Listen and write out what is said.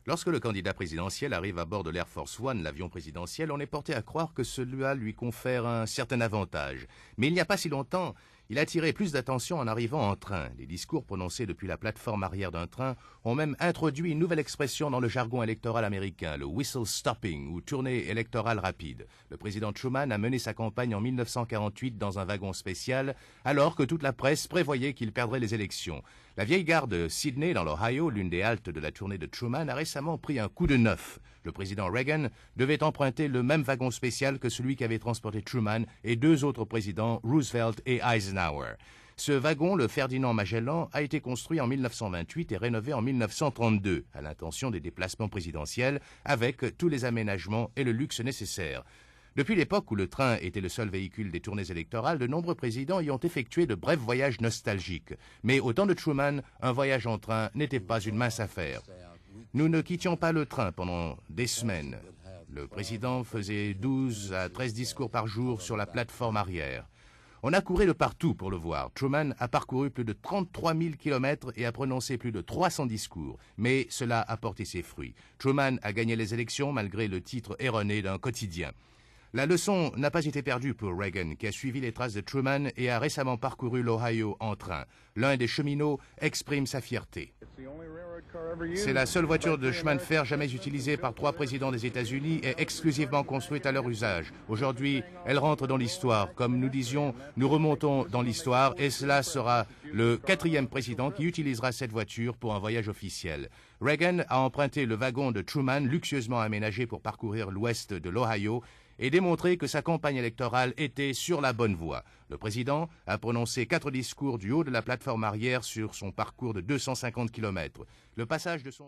Lorsque le candidat présidentiel arrive à bord de l'Air Force One, l'avion présidentiel, on est porté à croire que cela lui confère un certain avantage. Mais il n'y a pas si longtemps, il a attiré plus d'attention en arrivant en train. Les discours prononcés depuis la plateforme arrière d'un train ont même introduit une nouvelle expression dans le jargon électoral américain, le whistle stopping ou tournée électorale rapide. Le président Truman a mené sa campagne en 1948 dans un wagon spécial, alors que toute la presse prévoyait qu'il perdrait les élections. La vieille gare de Sydney, dans l'Ohio, l'une des haltes de la tournée de Truman, a récemment pris un coup de neuf. Le président Reagan devait emprunter le même wagon spécial que celui qui avait transporté Truman et deux autres présidents, Roosevelt et Eisenhower. Ce wagon, le Ferdinand Magellan, a été construit en 1928 et rénové en 1932, à l'intention des déplacements présidentiels, avec tous les aménagements et le luxe nécessaires. Depuis l'époque où le train était le seul véhicule des tournées électorales, de nombreux présidents y ont effectué de brefs voyages nostalgiques. Mais au temps de Truman, un voyage en train n'était pas une mince affaire. Nous ne quittions pas le train pendant des semaines. Le président faisait 12 à 13 discours par jour sur la plateforme arrière. On a couru de partout pour le voir. Truman a parcouru plus de 33 000 kilomètres et a prononcé plus de 300 discours. Mais cela a porté ses fruits. Truman a gagné les élections malgré le titre erroné d'un quotidien. La leçon n'a pas été perdue pour Reagan, qui a suivi les traces de Truman et a récemment parcouru l'Ohio en train. L'un des cheminots exprime sa fierté. C'est la seule voiture de chemin de fer jamais utilisée par 3 présidents des États-Unis et exclusivement construite à leur usage. Aujourd'hui, elle rentre dans l'histoire. Comme nous disions, nous remontons dans l'histoire et cela sera le 4e président qui utilisera cette voiture pour un voyage officiel. Reagan a emprunté le wagon de Truman, luxueusement aménagé pour parcourir l'ouest de l'Ohio, et démontré que sa campagne électorale était sur la bonne voie. Le président a prononcé 4 discours du haut de la plateforme arrière sur son parcours de 250 km. Le passage de son